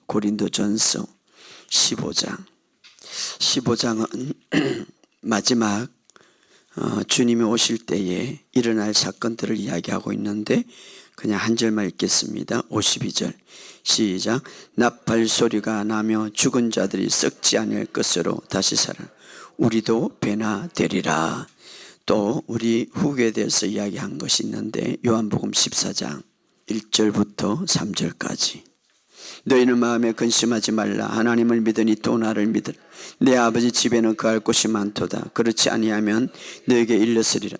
고린도전서 15장. 15장은 마지막 주님이 오실 때에 일어날 사건들을 이야기하고 있는데 그냥 한 절만 읽겠습니다. 52절 시작. 나팔 소리가 나며 죽은 자들이 썩지 않을 것으로 다시 살아 우리도 변화되리라. 또 우리 후계에 대해서 이야기한 것이 있는데 요한복음 14장 1절부터 3절까지 너희는 마음에 근심하지 말라. 하나님을 믿으니 또 나를 믿으라. 내 아버지 집에는 거할 곳이 많도다. 그렇지 아니하면 너에게 일렀으리라.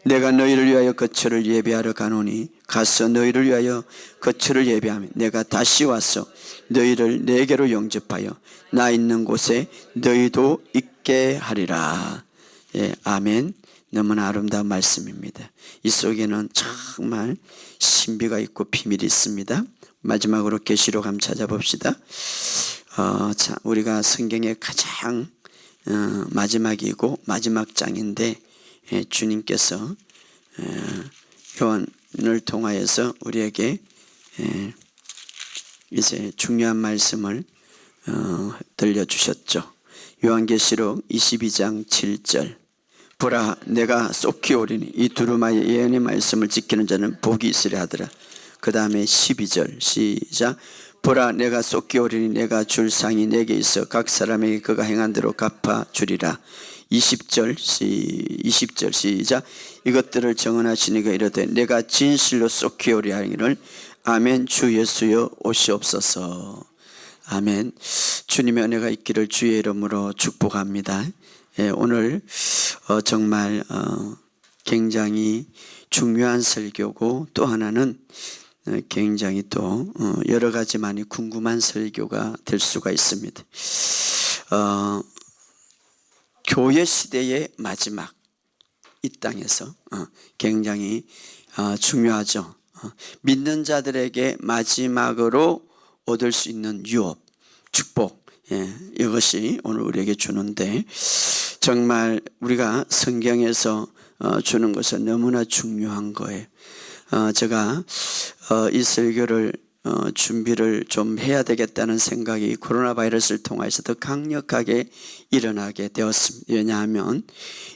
내가 너희를 위하여 거처를 예배하러 가노니 가서 너희를 위하여 거처를 예배하면 내가 다시 와서 너희를 내게로 영접하여 나 있는 곳에 너희도 있게 하리라. 예, 아멘. 너무나 아름다운 말씀입니다. 이 속에는 정말 신비가 있고 비밀이 있습니다. 마지막으로 계시록 한번 찾아봅시다. 자, 우리가 성경의 가장 마지막이고 마지막 장인데 주님께서 요한을 통하여서 우리에게 이제 중요한 말씀을 들려주셨죠. 요한계시록 22장 7절 보라 내가 쏟기 오리니 이 두루마리의 예언의 말씀을 지키는 자는 복이 있으려 하더라. 그 다음에 12절 시작. 보라 내가 쏟기 오리니 내가 줄 상이 내게 있어 각 사람에게 그가 행한 대로 갚아주리라. 20절 시작. 이것들을 정언하시니가 이르되 내가 진실로 쏟기 오리 하기를 아멘. 주 예수여 오시옵소서. 아멘. 주님의 은혜가 있기를 주의 이름으로 축복합니다. 예, 오늘 정말 굉장히 중요한 설교고 또 하나는 굉장히 또 여러 가지 많이 궁금한 설교가 될 수가 있습니다. 교회 시대의 마지막 이 땅에서 굉장히 중요하죠. 믿는 자들에게 마지막으로 얻을 수 있는 유업, 축복, 이것이 오늘 우리에게 주는데 정말 우리가 성경에서 주는 것은 너무나 중요한 거예요. 제가 이 설교를 준비를 좀 해야 되겠다는 생각이 코로나 바이러스를 통해서 더 강력하게 일어나게 되었습니다. 왜냐하면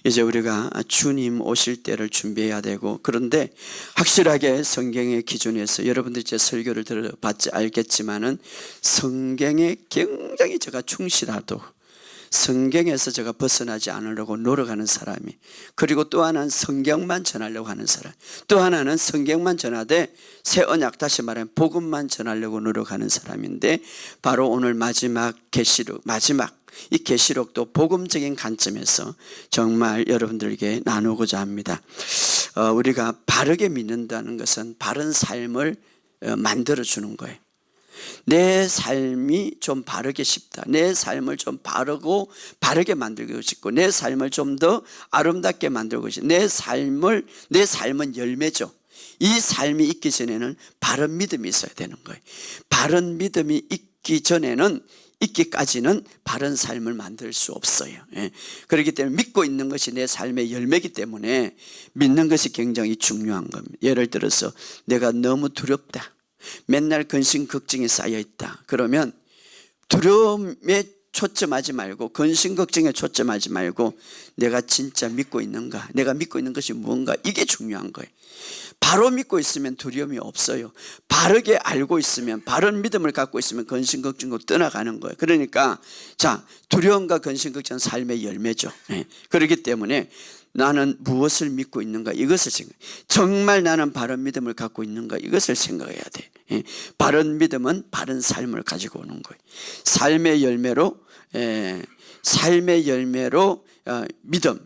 이제 우리가 주님 오실 때를 준비해야 되고 그런데 확실하게 성경의 기준에서 여러분들이 제 설교를 들어봤지 알겠지만은 성경에 굉장히 제가 충실하도록 성경에서 제가 벗어나지 않으려고 노력하는 사람이 그리고 또 하나는 성경만 전하려고 하는 사람 또 하나는 성경만 전하되 새 언약 다시 말하면 복음만 전하려고 노력하는 사람인데 바로 오늘 마지막 계시록 이 계시록도 복음적인 관점에서 정말 여러분들에게 나누고자 합니다. 우리가 바르게 믿는다는 것은 바른 삶을 만들어주는 거예요. 내 삶이 좀 바르게 싶다. 내 삶을 좀 바르게 만들고 싶고 내 삶을 좀 더 아름답게 만들고 싶고 내 삶은 열매죠. 이 삶이 있기 전에는 바른 믿음이 있어야 되는 거예요. 바른 믿음이 있기까지는 바른 삶을 만들 수 없어요. 그렇기 때문에 믿고 있는 것이 내 삶의 열매이기 때문에 믿는 것이 굉장히 중요한 겁니다. 예를 들어서 내가 너무 두렵다. 맨날 근심 걱정이 쌓여있다. 그러면 두려움에 초점하지 말고 근심 걱정에 초점하지 말고 내가 진짜 믿고 있는가, 내가 믿고 있는 것이 무언가, 이게 중요한 거예요. 바로 믿고 있으면 두려움이 없어요. 바르게 알고 있으면, 바른 믿음을 갖고 있으면 근심 걱정도 떠나가는 거예요. 그러니까 자, 두려움과 근심 걱정은 삶의 열매죠. 그렇기 때문에 나는 무엇을 믿고 있는가, 이것을 생각해. 정말 나는 바른 믿음을 갖고 있는가, 이것을 생각해야 돼. 바른 믿음은 바른 삶을 가지고 오는 거예요. 삶의 열매로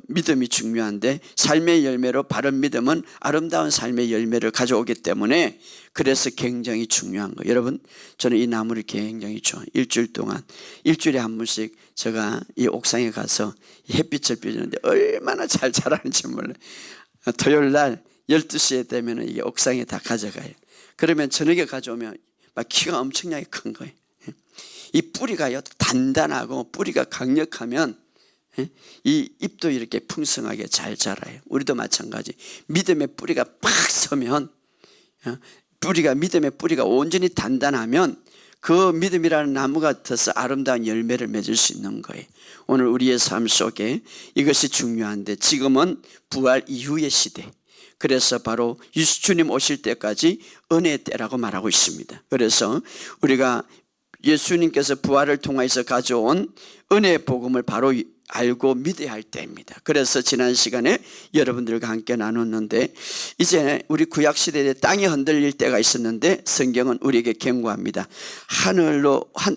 믿음이 중요한데 삶의 열매로 바른 믿음은 아름다운 삶의 열매를 가져오기 때문에 그래서 굉장히 중요한 거예요. 여러분, 저는 이 나무를 굉장히 좋아해요. 일주일에 한 번씩 제가 이 옥상에 가서 햇빛을 비추는데 얼마나 잘 자라는지 몰라요. 토요일 날 12시에 되면 이게 옥상에 다 가져가요. 그러면 저녁에 가져오면 막 키가 엄청나게 큰 거예요. 이 뿌리가요 단단하고 뿌리가 강력하면 이 잎도 이렇게 풍성하게 잘 자라요. 우리도 마찬가지. 믿음의 뿌리가 팍 서면 믿음의 뿌리가 온전히 단단하면 그 믿음이라는 나무 같아서 아름다운 열매를 맺을 수 있는 거예요. 오늘 우리의 삶 속에 이것이 중요한데 지금은 부활 이후의 시대, 그래서 바로 주님 오실 때까지 은혜의 때라고 말하고 있습니다. 그래서 우리가 예수님께서 부활을 통해서 가져온 은혜의 복음을 바로 알고 믿어야 할 때입니다. 그래서 지난 시간에 여러분들과 함께 나눴는데 이제 우리 구약시대에 땅이 흔들릴 때가 있었는데 성경은 우리에게 경고합니다.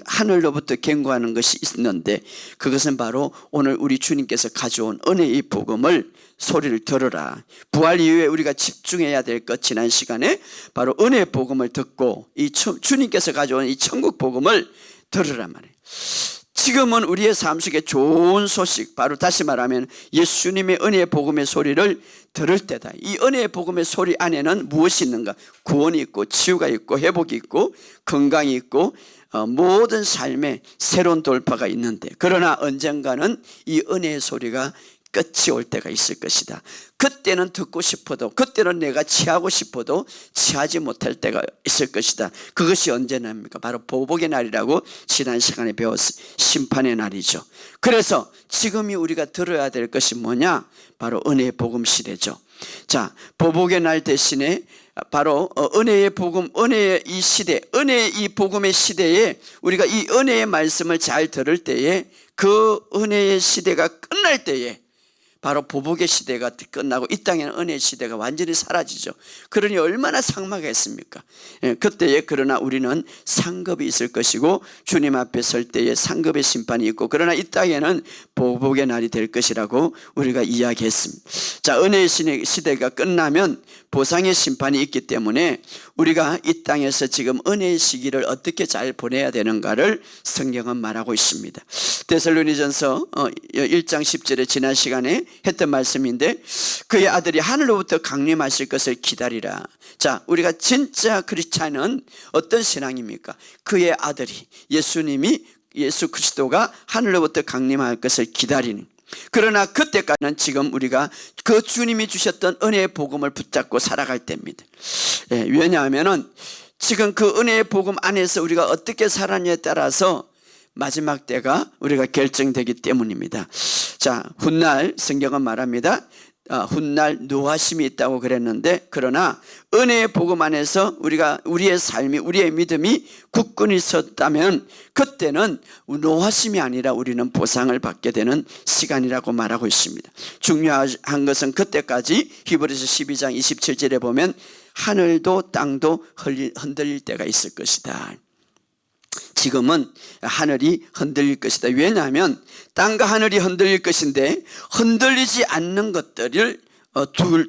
하늘로부터 경고하는 것이 있는데 그것은 바로 오늘 우리 주님께서 가져온 은혜의 복음을 소리를 들어라. 부활 이후에 우리가 집중해야 될 것, 지난 시간에 바로 은혜의 복음을 듣고 이 주님께서 가져온 이 천국 복음을 들으란 말이에요. 지금은 우리의 삶 속에 좋은 소식, 바로 다시 말하면 예수님의 은혜의 복음의 소리를 들을 때다. 이 은혜의 복음의 소리 안에는 무엇이 있는가? 구원이 있고 치유가 있고 회복이 있고 건강이 있고 모든 삶에 새로운 돌파가 있는데, 그러나 언젠가는 이 은혜의 소리가 끝이 올 때가 있을 것이다. 그때는 듣고 싶어도, 그때는 내가 취하고 싶어도 취하지 못할 때가 있을 것이다. 그것이 언제입니까? 바로 보복의 날이라고 지난 시간에 배웠어요. 심판의 날이죠. 그래서 지금이 우리가 들어야 될 것이 뭐냐? 바로 은혜의 복음 시대죠. 자, 보복의 날 대신에 바로 은혜의 복음, 은혜의 이 시대, 은혜의 이 복음의 시대에 우리가 이 은혜의 말씀을 잘 들을 때에, 그 은혜의 시대가 끝날 때에 바로 보복의 시대가 끝나고 이 땅에는 은혜의 시대가 완전히 사라지죠. 그러니 얼마나 삭막했습니까? 그때에 그러나 우리는 상급이 있을 것이고 주님 앞에 설 때에 상급의 심판이 있고, 그러나 이 땅에는 보복의 날이 될 것이라고 우리가 이야기했습니다. 자, 은혜의 시대가 끝나면 보상의 심판이 있기 때문에 우리가 이 땅에서 지금 은혜의 시기를 어떻게 잘 보내야 되는가를 성경은 말하고 있습니다. 데살로니전서 1장 10절에 지난 시간에 했던 말씀인데, 그의 아들이 하늘로부터 강림하실 것을 기다리라. 자, 우리가 진짜 크리스찬은 어떤 신앙입니까? 그의 아들이, 예수님이, 예수 그리스도가 하늘로부터 강림할 것을 기다리는. 그러나 그때까지는 지금 우리가 그 주님이 주셨던 은혜의 복음을 붙잡고 살아갈 때입니다. 왜냐하면 지금 그 은혜의 복음 안에서 우리가 어떻게 살았냐에 따라서 마지막 때가 우리가 결정되기 때문입니다. 자, 훗날 성경은 말합니다. 훗날 노하심이 있다고 그랬는데, 그러나 은혜의 복음 안에서 우리의 삶이, 우리의 믿음이 굳건히 섰다면 그때는 노하심이 아니라 우리는 보상을 받게 되는 시간이라고 말하고 있습니다. 중요한 것은 그때까지 히브리서 12장 27절에 보면 하늘도 땅도 흔들릴 때가 있을 것이다. 지금은 하늘이 흔들릴 것이다. 왜냐하면 땅과 하늘이 흔들릴 것인데 흔들리지 않는 것들을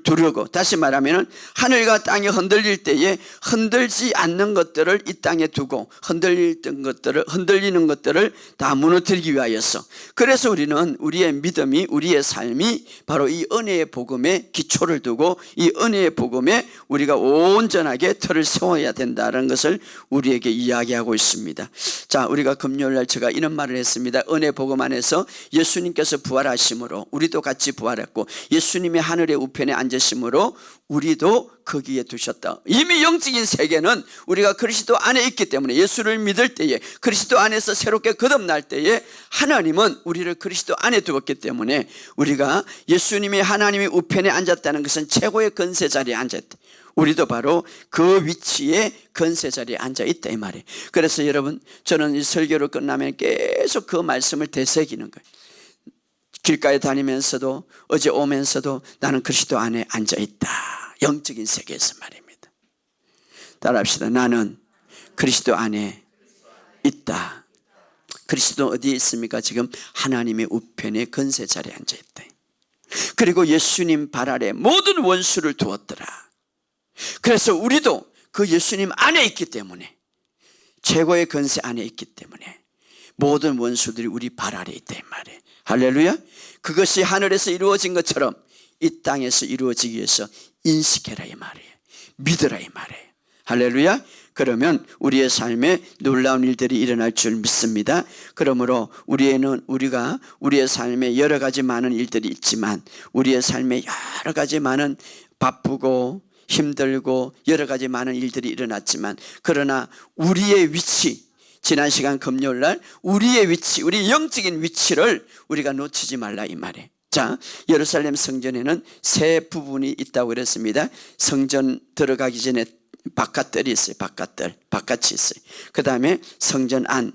두려고, 다시 말하면 하늘과 땅이 흔들릴 때에 흔들지 않는 것들을 이 땅에 두고 흔들리는 것들을 다 무너뜨리기 위하여서, 그래서 우리는 우리의 믿음이, 우리의 삶이 바로 이 은혜의 복음에 기초를 두고 이 은혜의 복음에 우리가 온전하게 틀을 세워야 된다는 것을 우리에게 이야기하고 있습니다. 자, 우리가 금요일날 제가 이런 말을 했습니다. 은혜 복음 안에서 예수님께서 부활하심으로 우리도 같이 부활했고, 예수님의 하늘의 우편에 앉으심으로 우리도 거기에 두셨다. 이미 영적인 세계는 우리가 그리스도 안에 있기 때문에, 예수를 믿을 때에, 그리스도 안에서 새롭게 거듭날 때에 하나님은 우리를 그리스도 안에 두었기 때문에, 우리가 예수님이 하나님의 우편에 앉았다는 것은 최고의 권세 자리에 앉았다. 우리도 바로 그 위치에 권세 자리에 앉아 있다 이 말이에요. 그래서 여러분, 저는 이 설교를 끝나면 계속 그 말씀을 되새기는 거예요. 길가에 다니면서도, 어제 오면서도 나는 그리스도 안에 앉아있다. 영적인 세계에서 말입니다. 따라합시다. 나는 그리스도 안에 있다. 그리스도 어디에 있습니까? 지금 하나님의 우편에 권세 자리에 앉아있다. 그리고 예수님 발 아래 모든 원수를 두었더라. 그래서 우리도 그 예수님 안에 있기 때문에, 최고의 권세 안에 있기 때문에 모든 원수들이 우리 발 아래 있다 이 말이에요. 할렐루야. 그것이 하늘에서 이루어진 것처럼 이 땅에서 이루어지기 위해서 인식해라 이 말이에요. 믿으라 이 말이에요. 할렐루야. 그러면 우리의 삶에 놀라운 일들이 일어날 줄 믿습니다. 그러므로 우리의 삶에 여러 가지 많은 일들이 있지만, 우리의 삶에 여러 가지 많은 바쁘고 힘들고 여러 가지 많은 일들이 일어났지만, 그러나 우리의 위치, 지난 시간 금요일 날 우리의 위치, 우리 영적인 위치를 우리가 놓치지 말라 이 말이에요. 자, 예루살렘 성전에는 세 부분이 있다고 그랬습니다. 성전 들어가기 전에 바깥들이 있어요. 바깥이 있어요. 그 다음에 성전 안,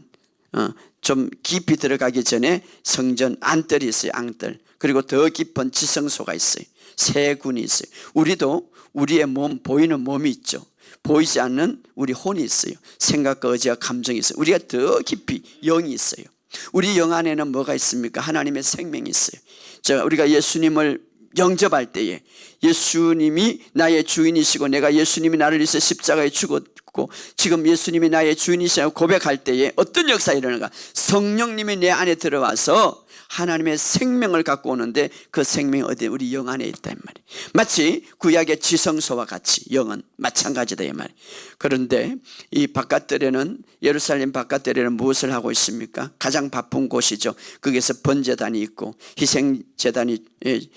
좀 깊이 들어가기 전에 성전 안뜰이 있어요. 앙뜰. 그리고 더 깊은 지성소가 있어요. 세 군이 있어요. 우리도 우리의 몸, 보이는 몸이 있죠. 보이지 않는 우리 혼이 있어요. 생각과 의지와 감정이 있어요. 우리가 더 깊이 영이 있어요. 우리 영 안에는 뭐가 있습니까? 하나님의 생명이 있어요. 우리가 예수님을 영접할 때에 예수님이 나의 주인이시고 내가 예수님이 나를 위해서 십자가에 죽었고 지금 예수님이 나의 주인이시라고 고백할 때에 어떤 역사가 일어나는가? 성령님이 내 안에 들어와서 하나님의 생명을 갖고 오는데 그 생명이 어디에? 우리 영 안에 있단 말이에요. 마치 구약의 지성소와 같이 영은 마찬가지다 이 말이에요. 그런데 이 바깥들에는, 예루살렘 바깥들에는 무엇을 하고 있습니까? 가장 바쁜 곳이죠. 거기에서 번제단이 있고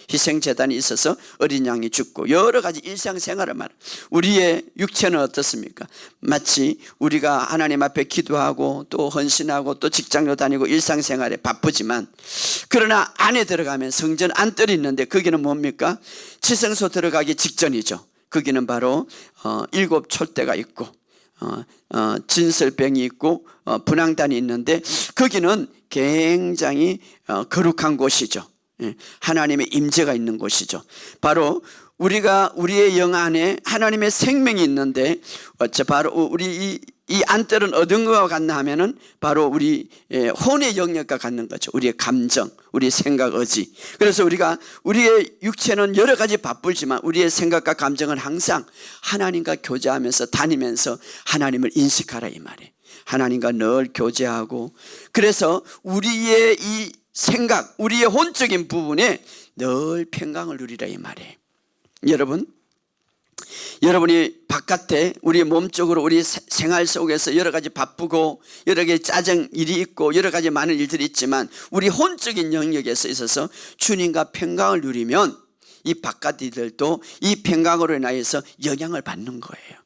희생제단이 있어서 어린 양이 죽고 여러 가지 일상생활을 말해요. 우리의 육체는 어떻습니까? 마치 우리가 하나님 앞에 기도하고 또 헌신하고 또 직장도 다니고 일상생활에 바쁘지만, 그러나 안에 들어가면 성전 안뜰이 있는데 거기는 뭡니까? 지성소 들어가기 직전이죠. 거기는 바로 7 촛대가 있고 진설병이 있고 분향단이 있는데 거기는 굉장히 거룩한 곳이죠. 하나님의 임재가 있는 곳이죠. 바로 우리가 우리의 영 안에 하나님의 생명이 있는데 바로 우리 이 안뜰은 어떤 것과 같나 하면은 바로 우리 혼의 영역과 같는 거죠. 우리의 감정, 우리의 생각, 의지. 그래서 우리의 육체는 여러 가지 바쁘지만 우리의 생각과 감정은 항상 하나님과 교제하면서 다니면서 하나님을 인식하라 이 말이에요. 하나님과 늘 교제하고, 그래서 우리의 이 생각, 우리의 혼적인 부분에 늘 평강을 누리라 이 말이에요. 여러분이 바깥에 우리 몸쪽으로 우리 생활 속에서 여러 가지 바쁘고 여러 가지 짜증 일이 있고 여러 가지 많은 일들이 있지만 우리 혼적인 영역에서 있어서 주님과 평강을 누리면 이 바깥 일들도 이 평강으로 인하여서 영향을 받는 거예요.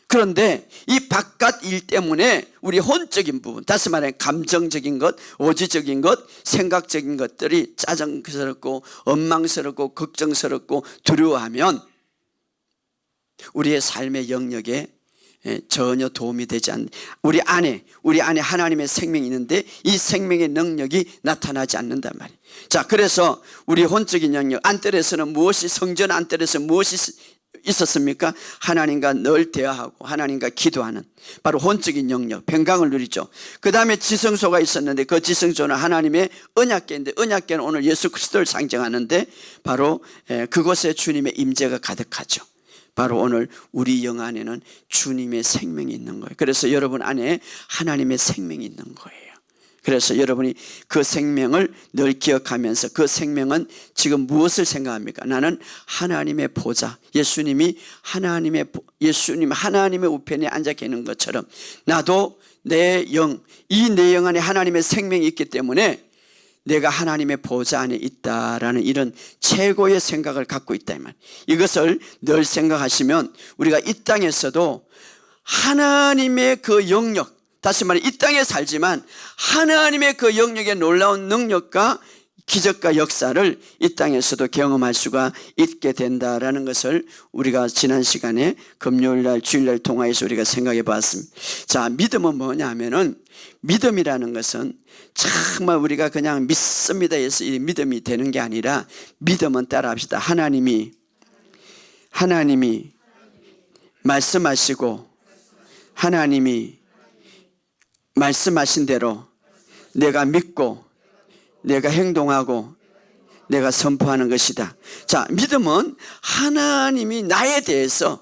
그런데 이 바깥 일 때문에 우리 혼적인 부분, 다시 말해 감정적인 것, 오지적인 것, 생각적인 것들이 짜증스럽고 원망스럽고 걱정스럽고 두려워하면 우리의 삶의 영역에 전혀 도움이 되지 않는, 우리 안에 하나님의 생명이 있는데 이 생명의 능력이 나타나지 않는단 말이에요. 자, 그래서 우리 혼적인 영역 안뜰에서는 성전 안뜰에서 무엇이 있었습니까? 하나님과 늘 대화하고 하나님과 기도하는 바로 혼적인 영역, 평강을 누리죠. 그 다음에 지성소가 있었는데 그 지성소는 하나님의 언약궤인데, 언약궤는 오늘 예수 그리스도를 상징하는데 바로 그곳에 주님의 임재가 가득하죠. 바로 오늘 우리 영 안에는 주님의 생명이 있는 거예요. 그래서 여러분 안에 하나님의 생명이 있는 거예요. 그래서 여러분이 그 생명을 늘 기억하면서, 그 생명은 지금 무엇을 생각합니까? 나는 하나님의 보좌, 예수님 하나님의 우편에 앉아 계는 것처럼 나도 내 영 안에 하나님의 생명이 있기 때문에 내가 하나님의 보좌 안에 있다라는 이런 최고의 생각을 갖고 있다 이 말. 이것을 늘 생각하시면 우리가 이 땅에서도 하나님의 그 영역, 다시 말해 이 땅에 살지만 하나님의 그 영역의 놀라운 능력과 기적과 역사를 이 땅에서도 경험할 수가 있게 된다라는 것을 우리가 지난 시간에 금요일날 주일날 통화에서 우리가 생각해 봤습니다. 자, 믿음은 뭐냐 하면은, 믿음이라는 것은 정말 우리가 그냥 믿습니다 해서 이 믿음이 되는 게 아니라, 믿음은 따라합시다. 하나님이 말씀하시고 하나님이 말씀하신 대로 내가 믿고 내가 행동하고 내가 선포하는 것이다. 자, 믿음은 하나님이 나에 대해서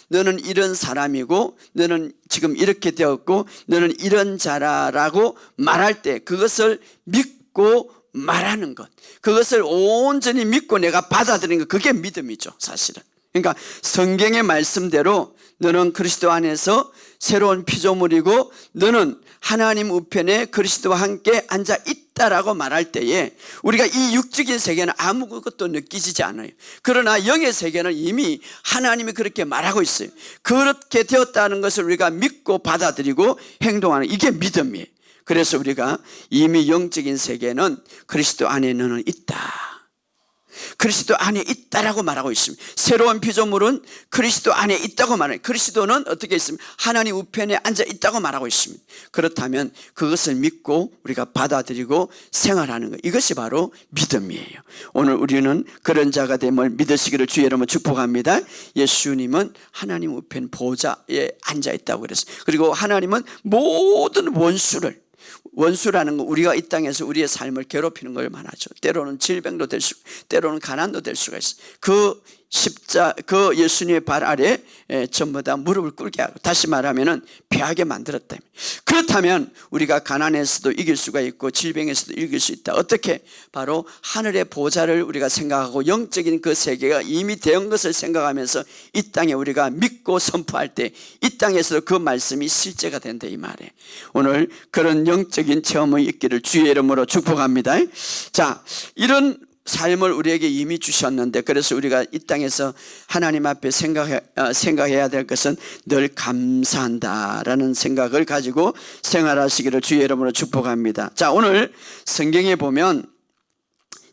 너는 이런 사람이고 너는 지금 이렇게 되었고 너는 이런 자라라고 말할 때 그것을 믿고 말하는 것, 그것을 온전히 믿고 내가 받아들이는 것, 그게 믿음이죠 사실은. 그러니까 성경의 말씀대로 너는 그리스도 안에서 새로운 피조물이고 너는 하나님 우편에 그리스도와 함께 앉아 있다라고 말할 때에 우리가 이 육적인 세계는 아무것도 느끼지지 않아요. 그러나 영의 세계는 이미 하나님이 그렇게 말하고 있어요. 그렇게 되었다는 것을 우리가 믿고 받아들이고 행동하는, 이게 믿음이에요. 그래서 우리가 이미 영적인 세계는 그리스도 안에 너는 있다, 그리스도 안에 있다라고 말하고 있습니다. 새로운 피조물은 그리스도 안에 있다고 말해요. 그리스도는 어떻게 있습니까? 하나님 우편에 앉아 있다고 말하고 있습니다. 그렇다면 그것을 믿고 우리가 받아들이고 생활하는 것, 이것이 바로 믿음이에요. 오늘 우리는 그런 자가 됨을 믿으시기를 주의 이름으로 축복합니다. 예수님은 하나님 우편 보좌에 앉아 있다고 그랬어요. 그리고 하나님은 모든 원수라는 건 우리가 이 땅에서 우리의 삶을 괴롭히는 걸 말하죠. 때로는 질병도 될 수, 때로는 가난도 될 수가 있어요. 그 예수님의 발 아래 전부 다 무릎을 꿇게 하고, 다시 말하면은 패하게 만들었다. 그렇다면 우리가 가난에서도 이길 수가 있고 질병에서도 이길 수 있다. 어떻게? 바로 하늘의 보좌를 우리가 생각하고 영적인 그 세계가 이미 된 것을 생각하면서 이 땅에 우리가 믿고 선포할 때 이 땅에서도 그 말씀이 실제가 된다, 이 말이에요. 오늘 그런 영적인 체험이 있기를 주의 이름으로 축복합니다. 자, 이런 삶을 우리에게 이미 주셨는데, 그래서 우리가 이 땅에서 하나님 앞에 생각해야 될 것은 늘 감사한다라는 생각을 가지고 생활하시기를 주의 이름으로 축복합니다. 자, 오늘 성경에 보면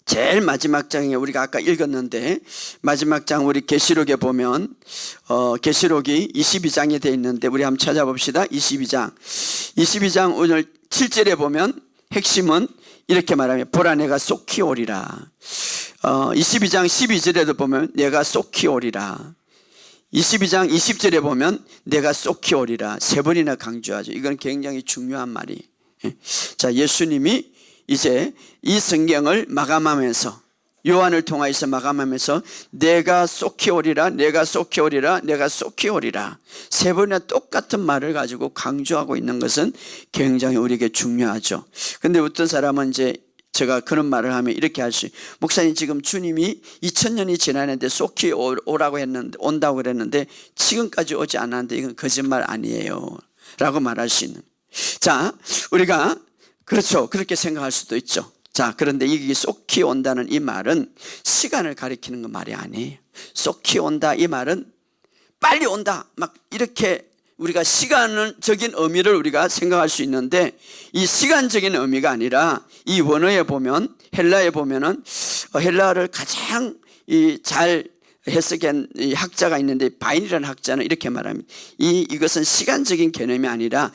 제일 마지막 장에 우리가 아까 읽었는데, 마지막 장 우리 계시록에 보면 계시록이 22장에 되어 있는데 우리 한번 찾아봅시다. 22장 오늘 7절에 보면 핵심은 이렇게 말하면 보라 내가 속히 오리라. 22장 12절에도 보면 내가 속히 오리라. 22장 20절에 보면 내가 속히 오리라. 세 번이나 강조하죠. 이건 굉장히 중요한 말이에요. 자, 예수님이 이제 이 성경을 마감하면서, 요한을 통하여서 마감하면서 내가 속히 오리라, 내가 속히 오리라, 내가 속히 오리라, 세 번이나 똑같은 말을 가지고 강조하고 있는 것은 굉장히 우리에게 중요하죠. 근데 어떤 사람은 이제 제가 그런 말을 하면 이렇게 할 수 있어요. 목사님, 지금 주님이 2000년이 지났는데 속히 오라고 했는데, 온다고 그랬는데 지금까지 오지 않았는데 이건 거짓말 아니에요 라고 말할 수 있는. 자, 우리가 그렇죠, 그렇게 생각할 수도 있죠. 자, 그런데 이게 속히 온다는 이 말은 시간을 가리키는 건 말이 아니에요. 속히 온다 이 말은 빨리 온다, 막 이렇게 우리가 시간적인 의미를 우리가 생각할 수 있는데, 이 시간적인 의미가 아니라 이 원어에 보면, 헬라에 보면은 헬라어를 가장 잘 해석한 학자가 있는데, 바인이라는 학자는 이렇게 말합니다. 이것은 시간적인 개념이 아니라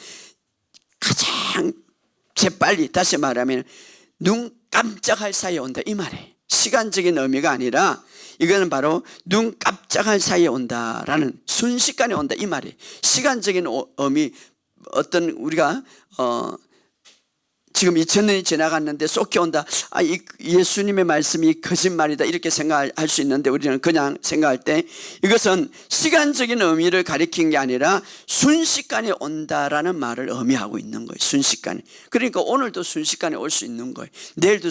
가장 재빨리, 다시 말하면 눈 깜짝할 사이에 온다 이 말이에요. 시간적인 의미가 아니라 이거는 바로 눈 깜짝할 사이에 온다라는, 순식간에 온다 이 말이에요. 시간적인 의미, 어떤 우리가 지금 2000년이 지나갔는데 속히 온다, 이 예수님의 말씀이 거짓말이다 이렇게 생각할 수 있는데, 우리는 그냥 생각할 때 이것은 시간적인 의미를 가리킨 게 아니라 순식간에 온다라는 말을 의미하고 있는 거예요. 순식간에. 그러니까 오늘도 순식간에 올 수 있는 거예요. 내일도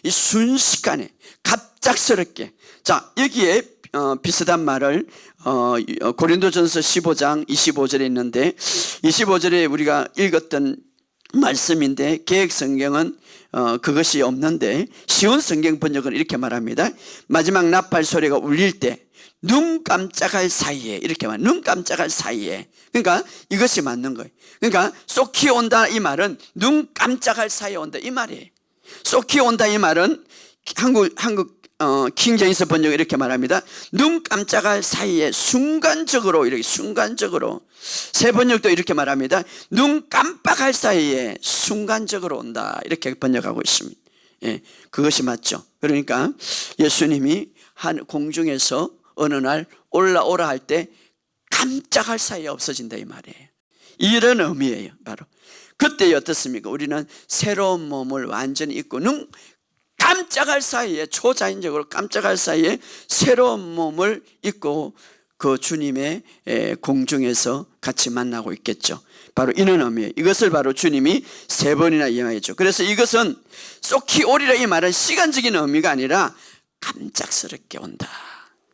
이 순식간에 갑작스럽게. 자, 여기에 비슷한 말을 고린도전서 15장 25절에 있는데, 25절에 우리가 읽었던 말씀인데 개역 성경은 그것이 없는데 쉬운 성경 번역은 이렇게 말합니다. 마지막 나팔 소리가 울릴 때 눈 깜짝할 사이에, 이렇게 말, 눈 깜짝할 사이에. 그러니까 이것이 맞는 거예요. 그러니까 속히 온다 이 말은 눈 깜짝할 사이에 온다 이 말이에요. 속히 온다 이 말은 한국 킹제임스 번역이 이렇게 말합니다. 눈 깜짝할 사이에, 순간적으로, 이렇게 순간적으로. 새 번역도 이렇게 말합니다. 눈 깜빡할 사이에 순간적으로 온다, 이렇게 번역하고 있습니다. 예, 그것이 맞죠. 그러니까 예수님이 공중에서 어느 날 올라오라 할 때 깜짝할 사이에 없어진다 이 말이에요. 이런 의미예요. 바로 그때 어떻습니까? 우리는 새로운 몸을 완전히 입고 눈 깜짝할 사이에, 초자연적으로 깜짝할 사이에 새로운 몸을 입고 그 주님의 공중에서 같이 만나고 있겠죠. 바로 이런 의미예요. 이것을 바로 주님이 세 번이나 이야기했죠. 그래서 이것은 속히 오리라 이 말은 시간적인 의미가 아니라 깜짝스럽게 온다,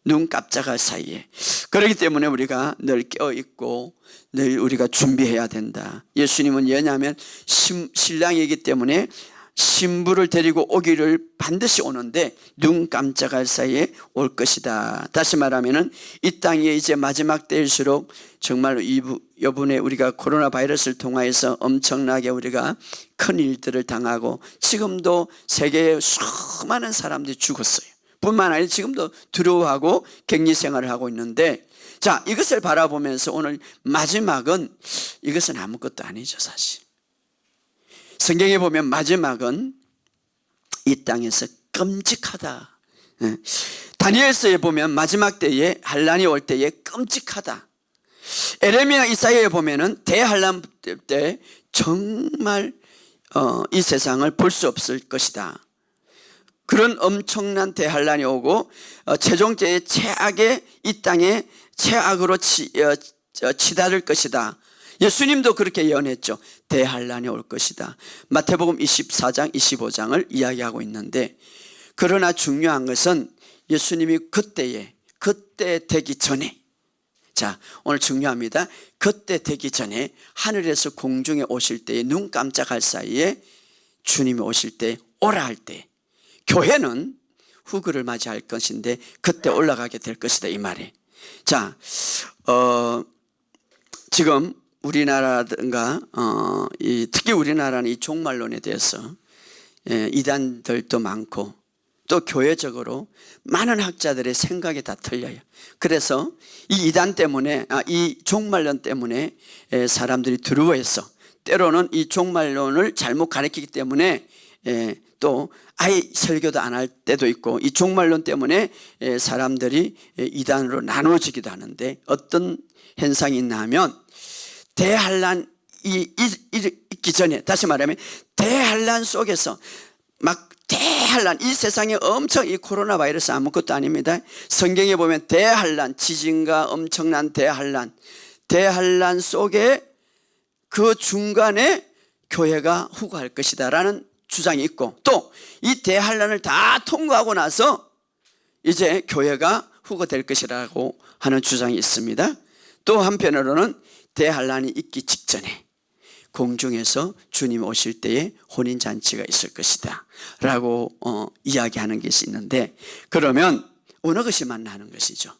눈 깜짝할 사이에. 그렇기 때문에 우리가 늘 깨어있고 늘 우리가 준비해야 된다. 예수님은 왜냐하면 신랑이기 때문에 신부를 데리고 오기를 반드시 오는데 눈 깜짝할 사이에 올 것이다. 다시 말하면은 이 땅에 이제 마지막 때일수록 정말로 이번에 우리가 코로나 바이러스를 통하여서 엄청나게 우리가 큰 일들을 당하고 지금도 세계에 수많은 사람들이 죽었어요. 뿐만 아니라 지금도 두려워하고 격리 생활을 하고 있는데, 자, 이것을 바라보면서 오늘 마지막은 이것은 아무것도 아니죠. 사실 성경에 보면 마지막은 이 땅에서 끔찍하다. 다니엘서에 보면 마지막 때에 환란이 올 때에 끔찍하다. 에레미야 이사야에 보면은 대환란 때 정말 이 세상을 볼 수 없을 것이다. 그런 엄청난 대환란이 오고 최종적에 최악의 이 땅에 최악으로 치달을 것이다. 예수님도 그렇게 예언했죠. 대환란이 올 것이다. 마태복음 24장 25장을 이야기하고 있는데, 그러나 중요한 것은 예수님이 그때 되기 전에, 자, 오늘 중요합니다. 그때 되기 전에 하늘에서 공중에 오실 때에 눈 깜짝할 사이에 주님이 오실 때, 오라 할 때 교회는 후그를 맞이할 것인데 그때 올라가게 될 것이다, 이 말이. 자, 지금 우리나라든가 특히 우리나라는 이 종말론에 대해서 이단들도 많고 또 교회적으로 많은 학자들의 생각이 다 틀려요. 그래서 이 이단 때문에, 이 종말론 때문에 사람들이 두려워해서 때로는 이 종말론을 잘못 가르치기 때문에 또 아예 설교도 안 할 때도 있고, 이 종말론 때문에 사람들이 이단으로 나눠지기도 하는데, 어떤 현상이 있나 하면 대환란이 있기 전에, 다시 말하면 대환란 속에서 막 대환란, 이 세상에 엄청, 이 코로나 바이러스 아무것도 아닙니다. 성경에 보면 대환란, 지진과 엄청난 대환란 속에 그 중간에 교회가 후가할 것이다 라는 주장이 있고, 또 이 대환란을 다 통과하고 나서 이제 교회가 후가될 것이라고 하는 주장이 있습니다. 또 한편으로는 대환란이 있기 직전에 공중에서 주님 오실 때에 혼인잔치가 있을 것이다 라고 이야기하는 것이 있는데, 그러면 어느 것이 만나는 것이죠.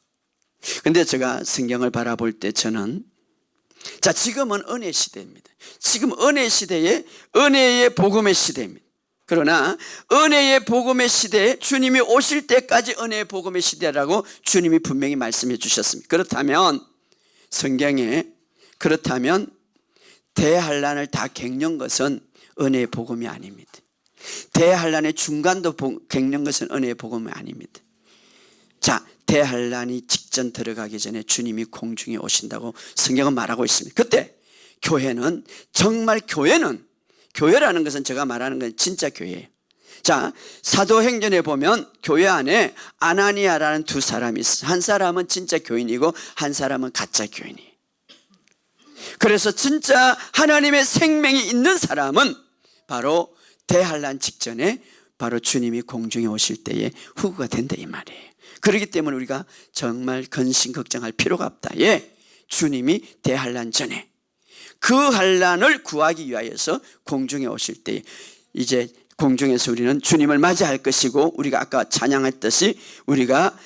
근데 제가 성경을 바라볼 때 저는, 자, 지금은 은혜 시대입니다. 지금 은혜 시대에 은혜의 복음의 시대입니다. 그러나 은혜의 복음의 시대에 주님이 오실 때까지 은혜의 복음의 시대라고 주님이 분명히 말씀해 주셨습니다. 그렇다면 성경에, 그렇다면 대환란을 다 겪는 것은 은혜의 복음이 아닙니다. 대환란의 중간도 겪는 것은 은혜의 복음이 아닙니다. 자, 대환란이 직전 들어가기 전에 주님이 공중에 오신다고 성경은 말하고 있습니다. 그때 교회는, 정말 교회라는 것은 제가 말하는 건 진짜 교회예요. 자, 사도행전에 보면 교회 안에 아나니아라는 두 사람이 있어요. 한 사람은 진짜 교인이고 한 사람은 가짜 교인이에요. 그래서 진짜 하나님의 생명이 있는 사람은 바로 대환란 직전에 바로 주님이 공중에 오실 때에 후구가 된다, 이 말이에요. 그렇기 때문에 우리가 정말 근심 걱정할 필요가 없다. 주님이 대환란 전에 그 환란을 구하기 위하여서 공중에 오실 때 이제 공중에서 우리는 주님을 맞이할 것이고, 우리가 아까 찬양했듯이 우리가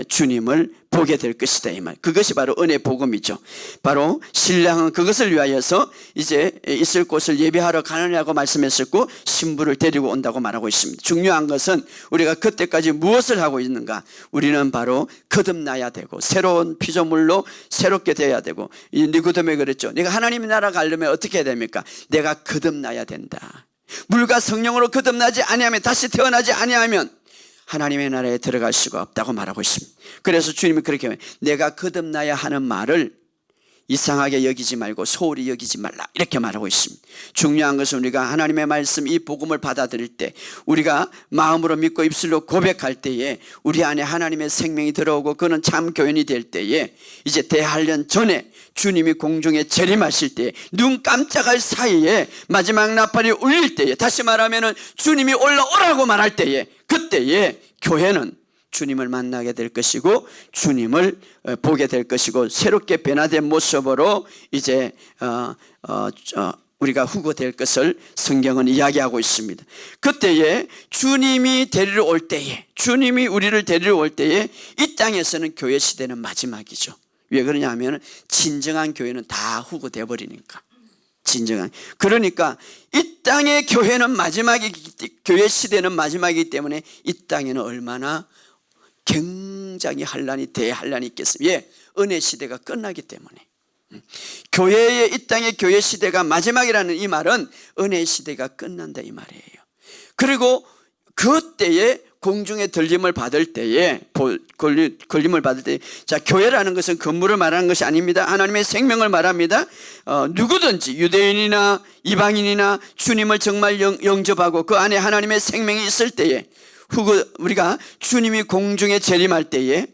주님을 보게 될 것이다, 이 말. 그것이 바로 은혜 복음이죠. 바로 신랑은 그것을 위하여서 이제 있을 곳을 예배하러 가느냐고 말씀했었고, 신부를 데리고 온다고 말하고 있습니다. 중요한 것은 우리가 그때까지 무엇을 하고 있는가. 우리는 바로 거듭나야 되고 새로운 피조물로 새롭게 되어야 되고, 이 니고데모에 그랬죠. 내가 하나님의 나라 가려면 어떻게 해야 됩니까? 내가 거듭나야 된다. 물과 성령으로 거듭나지 아니하면, 다시 태어나지 아니하면 하나님의 나라에 들어갈 수가 없다고 말하고 있습니다. 그래서 주님이 그렇게 내가 거듭나야 하는 말을 이상하게 여기지 말고 소홀히 여기지 말라, 이렇게 말하고 있습니다. 중요한 것은 우리가 하나님의 말씀, 이 복음을 받아들일 때, 우리가 마음으로 믿고 입술로 고백할 때에 우리 안에 하나님의 생명이 들어오고 그는 참 교인이 될 때에, 이제 대환란 전에 주님이 공중에 재림하실 때에, 눈 깜짝할 사이에 마지막 나팔이 울릴 때에, 다시 말하면 주님이 올라오라고 말할 때에, 그때에 교회는 주님을 만나게 될 것이고 주님을 보게 될 것이고, 새롭게 변화된 모습으로 이제 우리가 후고될 것을 성경은 이야기하고 있습니다. 그때에 주님이 데리러 올 때에, 주님이 우리를 데리러 올 때에 이 땅에서는 교회 시대는 마지막이죠. 왜 그러냐 하면 진정한 교회는 다 후고돼 버리니까. 진정한. 그러니까 이 땅의 교회는 교회 시대는 마지막이기 때문에 이 땅에는 얼마나 굉장히 대환란이 있겠습니까? 예, 은혜 시대가 끝나기 때문에. 교회의 이 땅의 교회 시대가 마지막이라는 이 말은 은혜 시대가 끝난다 이 말이에요. 그리고 그때에 공중에 들림을 받을 때에 자, 교회라는 것은 건물을 말하는 것이 아닙니다. 하나님의 생명을 말합니다. 누구든지 유대인이나 이방인이나 주님을 정말 영접하고 그 안에 하나님의 생명이 있을 때에 우리가 주님이 공중에 재림할 때에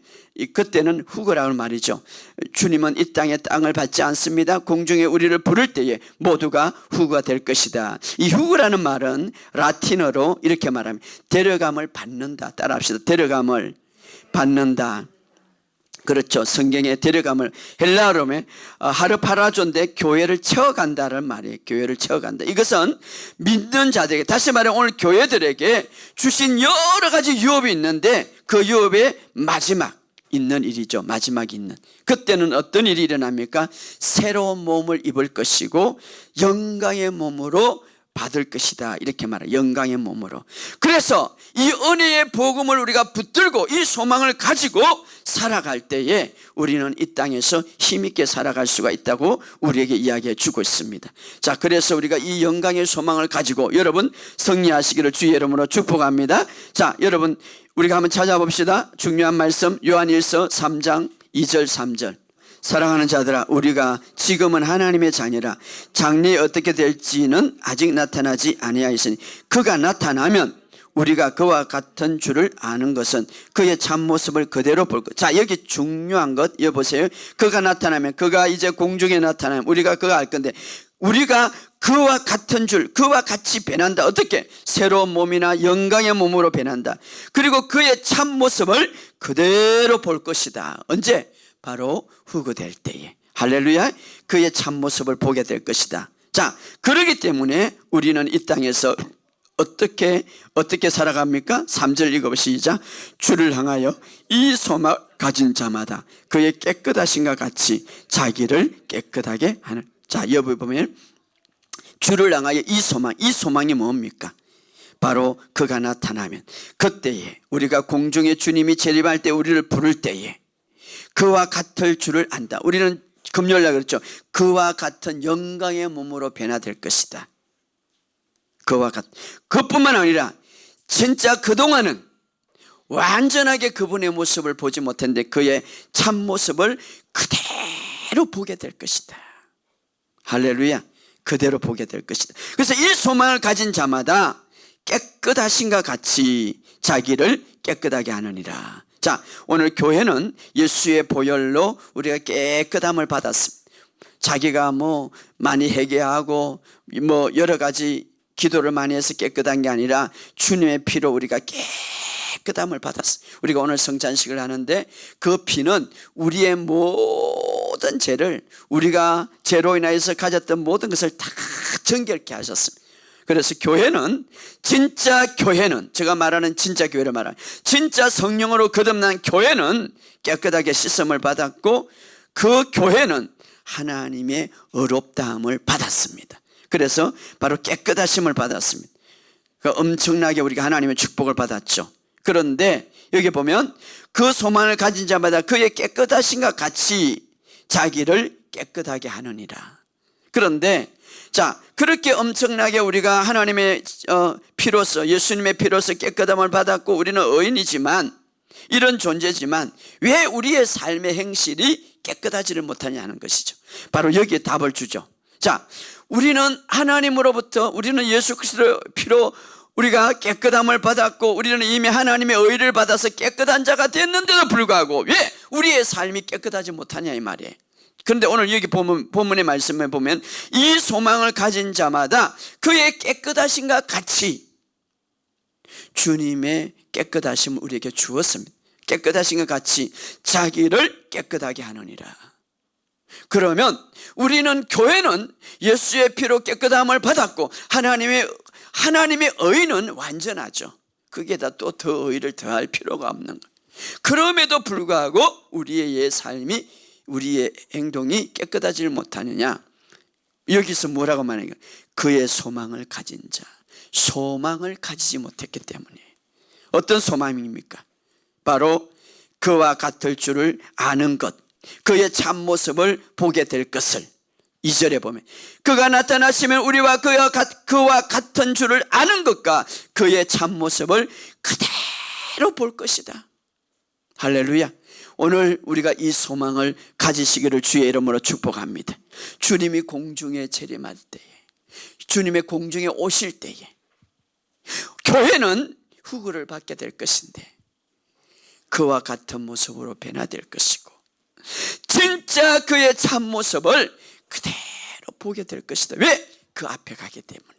그때는 후거라는 말이죠. 주님은 이 땅에 땅을 받지 않습니다. 공중에 우리를 부를 때에 모두가 후거가 될 것이다. 이 후거라는 말은 라틴어로 이렇게 말합니다. 데려감을 받는다. 따라합시다. 데려감을 받는다. 그렇죠. 성경의 데려감을 헬라어로 하르파라존데 교회를 채워간다는 말이에요. 교회를 채워간다. 이것은 믿는 자들에게, 다시 말해 오늘 교회들에게 주신 여러 가지 유업이 있는데 그 유업의 마지막 있는 일이죠. 마지막이 있는. 그때는 어떤 일이 일어납니까? 새로운 몸을 입을 것이고 영광의 몸으로 받을 것이다. 이렇게 말해요. 영광의 몸으로. 그래서 이 은혜의 복음을 우리가 붙들고 이 소망을 가지고 살아갈 때에 우리는 이 땅에서 힘있게 살아갈 수가 있다고 우리에게 이야기해 주고 있습니다. 자, 그래서 우리가 이 영광의 소망을 가지고 여러분 승리하시기를 주의 이름으로 축복합니다. 자, 여러분 우리가 한번 찾아봅시다. 중요한 말씀 요한일서 3장 2절 3절. 사랑하는 자들아, 우리가 지금은 하나님의 자녀라. 장래에 어떻게 될지는 아직 나타나지 아니하였으니 그가 나타나면 우리가 그와 같은 줄을 아는 것은 그의 참모습을 그대로 볼 것. 자, 여기 중요한 것 여보세요. 그가 나타나면, 그가 이제 공중에 나타나면 우리가 그거 알 건데 우리가 그와 같은 줄, 그와 같이 변한다. 어떻게? 새로운 몸이나 영광의 몸으로 변한다. 그리고 그의 참모습을 그대로 볼 것이다. 언제? 바로 후거될 때에. 할렐루야. 그의 참모습을 보게 될 것이다. 자, 그러기 때문에 우리는 이 땅에서 어떻게 살아갑니까? 3절 읽어보시죠. 시작. 주를 향하여 이 소망 가진 자마다 그의 깨끗하신과 같이 자기를 깨끗하게 하는. 자, 여기 보면 주를 향하여 이 소망이 뭡니까? 바로 그가 나타나면 그때에 우리가 공중에 주님이 재림할 때 우리를 부를 때에 그와 같을 줄을 안다. 우리는 금요일날 그랬죠. 그와 같은 영광의 몸으로 변화될 것이다. 그와 같. 그뿐만 아니라 진짜 그동안은 완전하게 그분의 모습을 보지 못했는데 그의 참모습을 그대로 보게 될 것이다. 할렐루야. 그대로 보게 될 것이다. 그래서 이 소망을 가진 자마다 깨끗하신가 같이 자기를 깨끗하게 하느니라. 자, 오늘 교회는 예수의 보혈로 우리가 깨끗함을 받았습니다. 자기가 많이 회개하고 여러 가지 기도를 많이 해서 깨끗한 게 아니라 주님의 피로 우리가 깨끗함을 받았어요. 우리가 오늘 성찬식을 하는데 그 피는 우리의 모든 죄를, 우리가 죄로 인하여서 가졌던 모든 것을 다 정결케 하셨습니다. 그래서 진짜 교회는 제가 말하는 진짜 교회를 말하는 진짜 성령으로 거듭난 교회는 깨끗하게 씻음을 받았고 그 교회는 하나님의 의롭다함을 받았습니다. 그래서 바로 깨끗하심을 받았습니다. 엄청나게 우리가 하나님의 축복을 받았죠. 그런데 여기 보면 그 소망을 가진 자마다 그의 깨끗하심과 같이 자기를 깨끗하게 하느니라. 그런데 자, 그렇게 엄청나게 우리가 하나님의 피로서, 예수님의 피로서 깨끗함을 받았고 우리는 의인이지만, 이런 존재지만 왜 우리의 삶의 행실이 깨끗하지를 못하냐는 것이죠. 바로 여기에 답을 주죠. 자, 우리는 하나님으로부터, 우리는 예수 그리스도의 피로 우리가 깨끗함을 받았고 우리는 이미 하나님의 의를 받아서 깨끗한 자가 됐는데도 불구하고 왜 우리의 삶이 깨끗하지 못하냐 이 말이에요. 그런데 오늘 여기 본문의 말씀에 보면 이 소망을 가진 자마다 그의 깨끗하심과 같이 주님의 깨끗하심을 우리에게 주었습니다. 깨끗하심과 같이 자기를 깨끗하게 하느니라. 그러면 우리는, 교회는 예수의 피로 깨끗함을 받았고 하나님의 의는 완전하죠. 거기에다 또 더 의를 더할 필요가 없는 거예요. 그럼에도 불구하고 우리의 삶이, 우리의 행동이 깨끗하지 못하느냐? 여기서 뭐라고 말하냐? 그의 소망을 가진 자, 소망을 가지지 못했기 때문에. 어떤 소망입니까? 바로 그와 같을 줄을 아는 것, 그의 참모습을 보게 될 것을. 2절에 보면 그가 나타나시면 우리와 그와 같은 줄을 아는 것과 그의 참모습을 그대로 볼 것이다. 할렐루야. 오늘 우리가 이 소망을 가지시기를 주의 이름으로 축복합니다. 주님이 공중에 재림할 때에, 주님의 공중에 오실 때에 교회는 후구를 받게 될 것인데 그와 같은 모습으로 변화될 것이고 진짜 그의 참모습을 그대로 보게 될 것이다. 왜? 그 앞에 가기 때문에.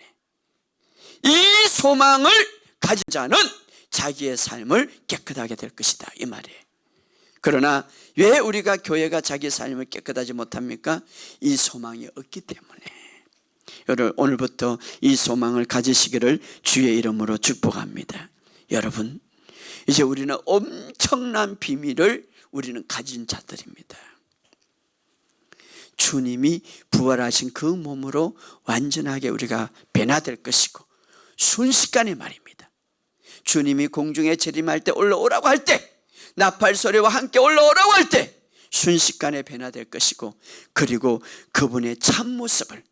이 소망을 가진 자는 자기의 삶을 깨끗하게 될 것이다, 이 말이에요. 그러나 왜 우리가 교회가 자기 삶을 깨끗하지 못합니까? 이 소망이 없기 때문에. 여러분, 오늘부터 이 소망을 가지시기를 주의 이름으로 축복합니다. 여러분, 이제 우리는 엄청난 비밀을 우리는 가진 자들입니다. 주님이 부활하신 그 몸으로 완전하게 우리가 변화될 것이고, 순식간에 말입니다. 주님이 공중에 재림할 때, 올라오라고 할 때, 나팔 소리와 함께 올라오라고 할 때 순식간에 변화될 것이고, 그리고 그분의 참모습을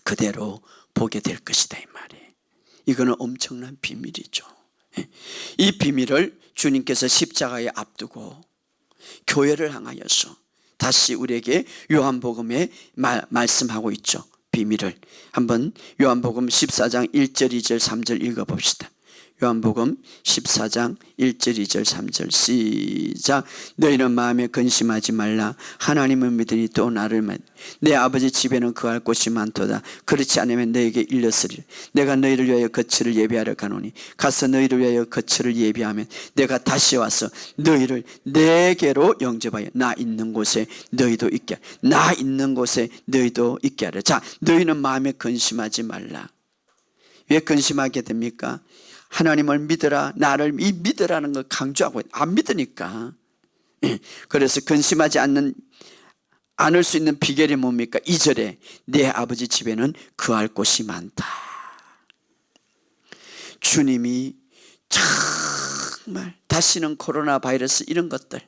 그대로 보게 될 것이다, 이 말이에요. 이거는 엄청난 비밀이죠. 이 비밀을 주님께서 십자가에 앞두고 교회를 향하여서 다시 우리에게 요한복음에 말씀하고 있죠. 비밀을 한번 요한복음 14장 1절 2절 3절 읽어봅시다. 요한복음 14장 1절 2절 3절 시작. 너희는 마음에 근심하지 말라. 하나님을 믿으니 또 나를 믿. 내 아버지 집에는 거할 곳이 많도다. 그렇지 않으면 너에게 일렀으리라. 내가 너희를 위하여 거처를 예비하러 가노니 가서 너희를 위하여 거처를 예비하면 내가 다시 와서 너희를 내게로 영접하여 나 있는 곳에 너희도 있게 하라. 나 있는 곳에 너희도 있게 하라. 자, 너희는 마음에 근심하지 말라. 왜 근심하게 됩니까? 하나님을 믿으라, 나를 믿으라는 걸 강조하고 안 믿으니까. 그래서 근심하지 않을 수 있는 비결이 뭡니까? 2절에 내 아버지 집에는 거할 곳이 많다. 주님이 정말 다시는 코로나 바이러스 이런 것들,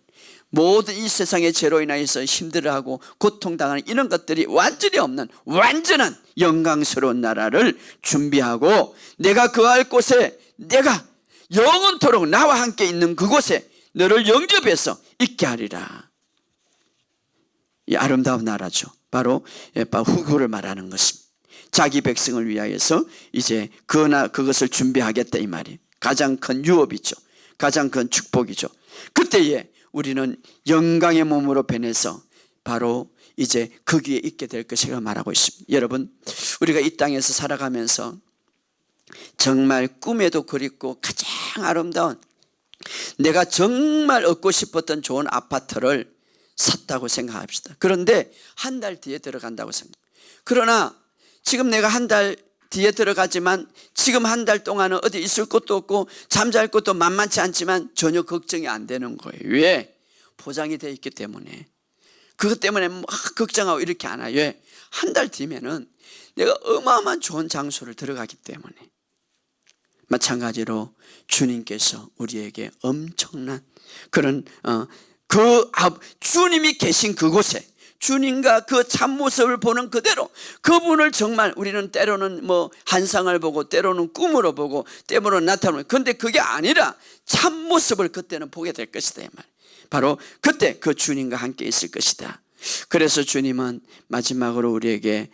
모든 이 세상의 죄로 인하여서 힘들어하고 고통당하는 이런 것들이 완전히 없는 완전한 영광스러운 나라를 준비하고 내가 거할 곳에, 내가 영원토록 나와 함께 있는 그곳에 너를 영접해서 있게 하리라. 이 아름다운 나라죠. 바로 후구를 말하는 것입니다. 자기 백성을 위하여서 이제 그것을 준비하겠다, 이 말이 가장 큰 유업이죠. 가장 큰 축복이죠. 그때에 우리는 영광의 몸으로 변해서 바로 이제 거기에 있게 될 것이라 말하고 있습니다. 여러분, 우리가 이 땅에서 살아가면서 정말 꿈에도 그립고 가장 아름다운, 내가 정말 얻고 싶었던 좋은 아파트를 샀다고 생각합시다. 그런데 한 달 뒤에 들어간다고 생각. 그러나 지금 내가 한 달 뒤에 들어가지만 지금 한 달 동안은 어디 있을 곳도 없고 잠잘 곳도 만만치 않지만 전혀 걱정이 안 되는 거예요. 왜? 포장이 되어 있기 때문에. 그것 때문에 막 걱정하고 이렇게 안 와요. 왜? 한 달 뒤면은 내가 어마어마한 좋은 장소를 들어가기 때문에. 마찬가지로 주님께서 우리에게 엄청난 그런 주님이 계신 그곳에, 주님과 그 참모습을 보는 그대로 그분을 정말 우리는 때로는 환상을 보고 때로는 꿈으로 보고 때로는 나타나고, 그런데 그게 아니라 참모습을 그때는 보게 될 것이다, 이 말. 바로 그때 그 주님과 함께 있을 것이다. 그래서 주님은 마지막으로 우리에게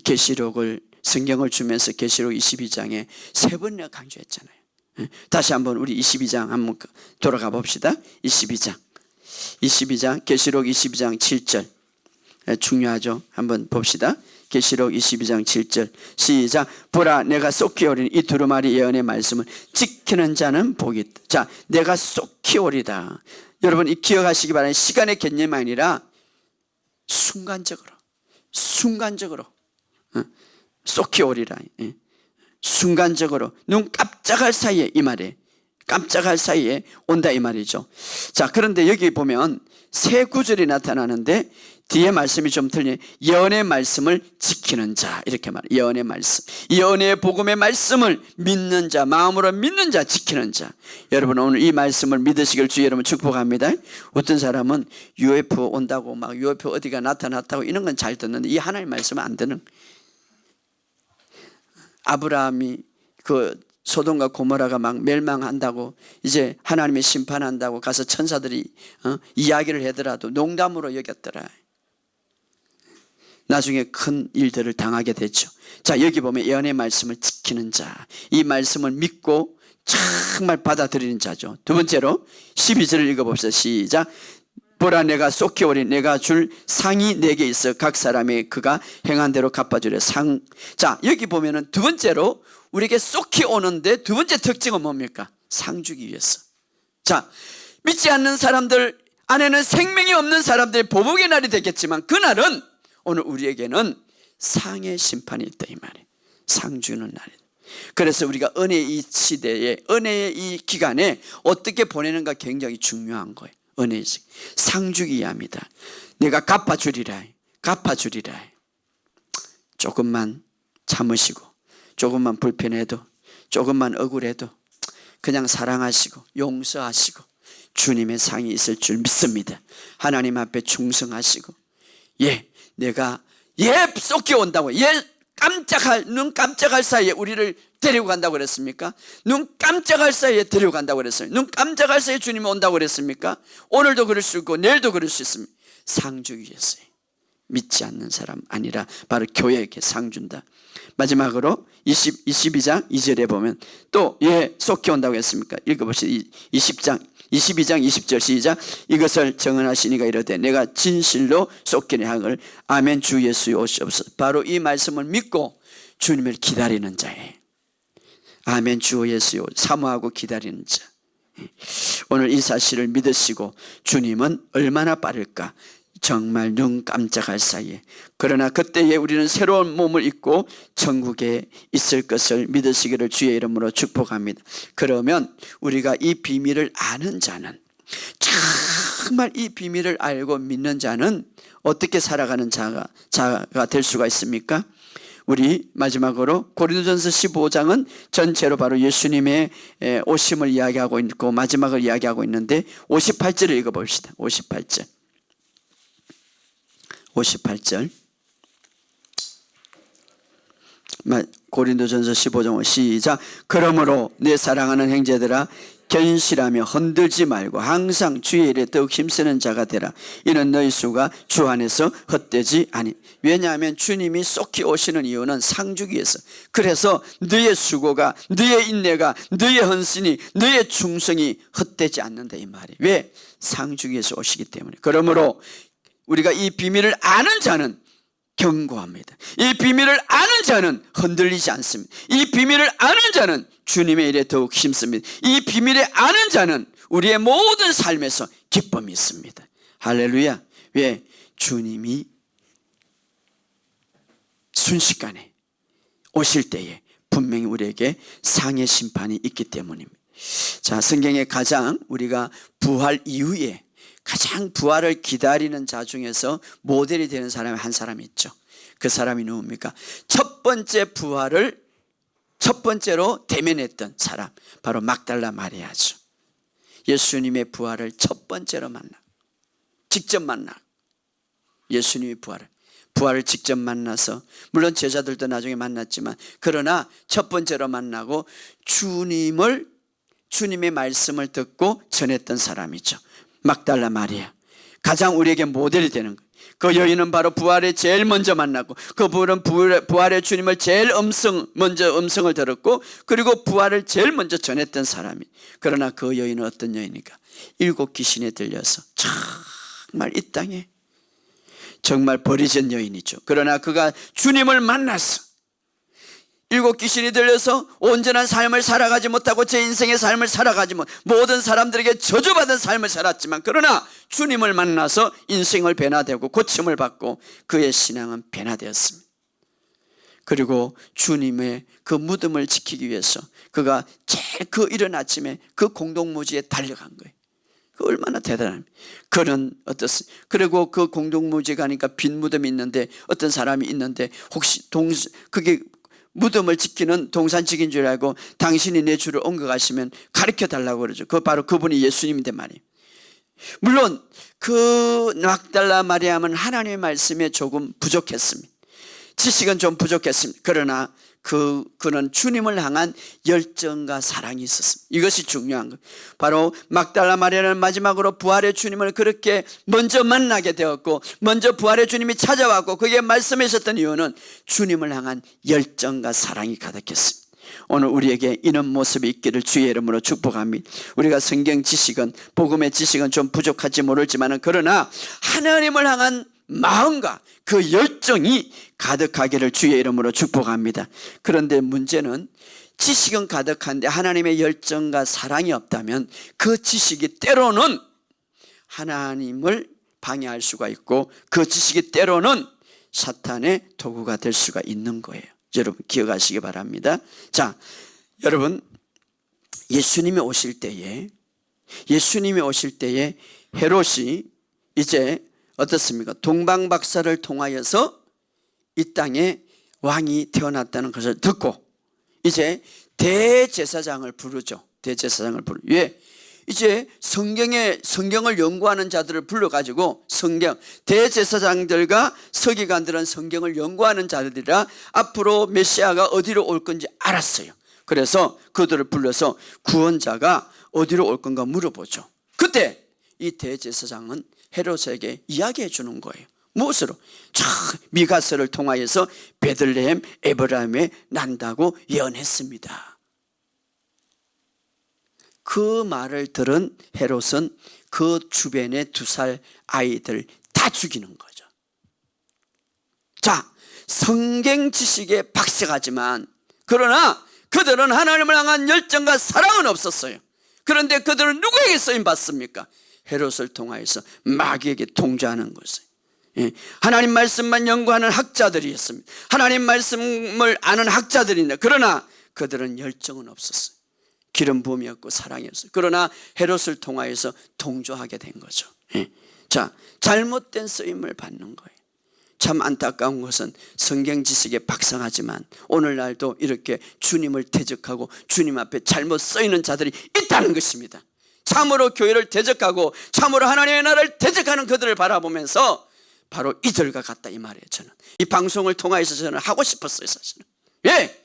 계시록을, 성경을 주면서 계시록 22장에 3번이나 강조했잖아요. 다시 한번 우리 22장 한번 돌아가 봅시다. 22장 계시록 22장 7절 중요하죠. 한번 봅시다. 계시록 22장 7절 시작. 보라, 내가 쏟기 오리니 이 두루마리 예언의 말씀을 지키는 자는 복이 있다. 자, 내가 쏟기 오리다. 여러분, 이 기억하시기 바랍니다. 시간의 개념이 아니라 순간적으로 쏙히 오리라. 순간적으로 눈 깜짝할 사이에, 이 말이에요. 깜짝할 사이에 온다 이 말이죠. 자, 그런데 여기 보면 세 구절이 나타나는데 뒤에 말씀이 좀 틀리네. 예언의 말씀을 지키는 자, 이렇게 말해요. 예언의 말씀, 예언의 복음의 말씀을 믿는 자, 마음으로 믿는 자, 지키는 자. 여러분, 오늘 이 말씀을 믿으시길 주 여러분 축복합니다. 어떤 사람은 UFO 온다고 막 UFO 어디가 나타났다고 이런 건 잘 듣는데 이 하나님 말씀은 안 듣는. 아브라함이 그 소돔과 고모라가 막 멸망한다고, 이제 하나님이 심판한다고 가서 천사들이 이야기를 하더라도 농담으로 여겼더라. 나중에 큰 일들을 당하게 됐죠. 자, 여기 보면 예언의 말씀을 지키는 자, 이 말씀을 믿고 정말 받아들이는 자죠. 두 번째로 12절을 읽어봅시다. 시작. 보라, 내가 쏟게 오리. 내가 줄 상이 내게 있어 각 사람이 그가 행한 대로 갚아주려. 상. 자, 여기 보면은 두 번째로 우리에게 쏟게 오는데 두 번째 특징은 뭡니까? 상 주기 위해서. 자, 믿지 않는 사람들 안에는 생명이 없는 사람들의 보복의 날이 되겠지만 그날은 오늘 우리에게는 상의 심판이 있다 이 말이에요. 상 주는 날이다. 그래서 우리가 은혜의 이 시대에, 은혜의 이 기간에 어떻게 보내는가 굉장히 중요한 거예요. 은혜의 상 주기 합니다. 내가 갚아주리라. 조금만 참으시고, 조금만 불편해도, 조금만 억울해도 그냥 사랑하시고 용서하시고 주님의 상이 있을 줄 믿습니다. 하나님 앞에 충성하시고, 내가 쏟게 온다고, 눈 깜짝할 사이에 우리를 데리고 간다고 그랬습니까? 눈 깜짝할 사이에 데리고 간다고 그랬어요. 눈 깜짝할 사이에 주님이 온다고 그랬습니까? 오늘도 그럴 수 있고 내일도 그럴 수 있습니다. 상 주기 위해서요. 믿지 않는 사람 아니라 바로 교회에게 상 준다. 마지막으로 22장 2절에 보면 또 쏟게 온다고 했습니까? 읽어보시죠. 22장 20절 시작. 이것을 정언하시니가 이르되 내가 진실로 쏟기를 하걸. 아멘. 주 예수의 오시옵소서. 바로 이 말씀을 믿고 주님을 기다리는 자예요. 아멘. 주 예수의 사모하고 기다리는 자. 오늘 이 사실을 믿으시고 주님은 얼마나 빠를까? 정말 눈 깜짝할 사이에. 그러나 그때에 우리는 새로운 몸을 입고 천국에 있을 것을 믿으시기를 주의 이름으로 축복합니다. 그러면 우리가 이 비밀을 아는 자는, 정말 이 비밀을 알고 믿는 자는 어떻게 살아가는 자가 될 수가 있습니까? 우리 마지막으로 고린도전서 15장은 전체로 바로 예수님의 오심을 이야기하고 있고 마지막을 이야기하고 있는데 58절을 읽어봅시다. 58절 고린도전서 15장 시작. 그러므로 내 사랑하는 형제들아, 견실하며 흔들지 말고 항상 주의 일에 더욱 힘쓰는 자가 되라. 이는 너희 수가 주 안에서 헛되지 아니. 왜냐하면 주님이 쏟게 오시는 이유는 상 주기 위해서. 그래서 너의 수고가, 너의 인내가, 너의 헌신이, 너의 충성이 헛되지 않는다 이 말이에요. 왜? 상 주기 위해서 오시기 때문에. 그러므로 우리가 이 비밀을 아는 자는 견고합니다. 이 비밀을 아는 자는 흔들리지 않습니다. 이 비밀을 아는 자는 주님의 일에 더욱 힘씁니다. 이 비밀을 아는 자는 우리의 모든 삶에서 기쁨이 있습니다. 할렐루야. 왜? 주님이 순식간에 오실 때에 분명히 우리에게 상의 심판이 있기 때문입니다. 자, 성경에 가장 우리가 부활 이후에 가장 부활을 기다리는 자 중에서 모델이 되는 사람이 한 사람이 있죠. 그 사람이 누굽니까? 첫 번째 부활을 첫 번째로 대면했던 사람, 바로 막달라 마리아죠. 예수님의 부활을 첫 번째로 직접 만나 예수님의 부활을 직접 만나서, 물론 제자들도 나중에 만났지만 그러나 첫 번째로 만나고 주님의 말씀을 듣고 전했던 사람이죠. 막달라 마리아. 가장 우리에게 모델이 되는 거예요. 그 여인은 바로 부활에 제일 먼저 만났고, 그 분은 부활의 주님을 제일 먼저 음성을 들었고, 그리고 부활을 제일 먼저 전했던 사람이. 그러나 그 여인은 어떤 여인입니까? 7 귀신에 들려서 정말 이 땅에 정말 버리진 여인이죠. 그러나 그가 주님을 만나서 일곱 귀신이 들려서 온전한 삶을 살아가지 못하고 제 인생의 삶을 살아가지 못, 모든 사람들에게 저주받은 삶을 살았지만, 그러나 주님을 만나서 인생을 변화되고 고침을 받고 그의 신앙은 변화되었습니다. 그리고 주님의 그 무덤을 지키기 위해서 그가 제일 그 이른 아침에 그 공동묘지에 달려간 거예요. 그 얼마나 대단합니까? 그는 어떻습니까? 그리고 그 공동묘지에 가니까 빈 무덤이 있는데 어떤 사람이 있는데 혹시 그게 무덤을 지키는 동산직인 줄 알고 당신이 내 주를 옮겨가시면 가르쳐 달라고 그러죠. 그 바로 그분이 예수님인데 말이에요. 물론 그 막달라 마리암은 하나님의 말씀에 조금 부족했습니다. 지식은 좀 부족했습니다. 그러나 그는 주님을 향한 열정과 사랑이 있었습니다. 이것이 중요한 거예요. 바로 막달라 마리아는 마지막으로 부활의 주님을 그렇게 먼저 만나게 되었고, 먼저 부활의 주님이 찾아왔고, 그게 말씀하셨던 이유는 주님을 향한 열정과 사랑이 가득했습니다. 오늘 우리에게 이런 모습이 있기를 주의 이름으로 축복합니다. 우리가 성경 지식은, 복음의 지식은 좀 부족할지 모르지만, 그러나 하나님을 향한 마음과 그 열정이 가득하기를 주의 이름으로 축복합니다. 그런데 문제는 지식은 가득한데 하나님의 열정과 사랑이 없다면 그 지식이 때로는 하나님을 방해할 수가 있고, 그 지식이 때로는 사탄의 도구가 될 수가 있는 거예요. 여러분 기억하시기 바랍니다. 자, 여러분 예수님이 오실 때에 헤롯이 이제 어떻습니까? 동방박사를 통하여서 이 땅에 왕이 태어났다는 것을 듣고 이제 대제사장을 부르죠. 대제사장을 부르. 왜? 이제 성경을 연구하는 자들을 불러가지고 대제사장들과 서기관들은 성경을 연구하는 자들이라 앞으로 메시아가 어디로 올 건지 알았어요. 그래서 그들을 불러서 구원자가 어디로 올 건가 물어보죠. 그때 이 대제사장은 헤롯에게 이야기해 주는 거예요. 무엇으로? 미가서를 통하여서 베들레헴 에브라임에 난다고 예언했습니다. 그 말을 들은 헤롯은 그 주변의 2살 아이들 다 죽이는 거죠. 자, 성경 지식에 박색하지만 그러나 그들은 하나님을 향한 열정과 사랑은 없었어요. 그런데 그들은 누구에게 쓰임받습니까? 헤롯을 통하여서 마귀에게 통제하는 것을. 하나님 말씀만 연구하는 학자들이었습니다. 하나님 말씀을 아는 학자들인데 그러나 그들은 열정은 없었어요. 기름 부음이 없고 사랑이 없어요. 그러나 헤롯을 통하여서 동조하게 된 거죠. 자, 잘못된 쓰임을 받는 거예요. 참 안타까운 것은 성경 지식에 박상하지만 오늘날도 이렇게 주님을 대적하고 주님 앞에 잘못 쓰이는 자들이 있다는 것입니다. 참으로 교회를 대적하고 참으로 하나님의 나라를 대적하는 그들을 바라보면서 바로 이들과 같다 이 말이에요. 저는 이 방송을 통해서 저는 하고 싶었어요. 사실은. 예,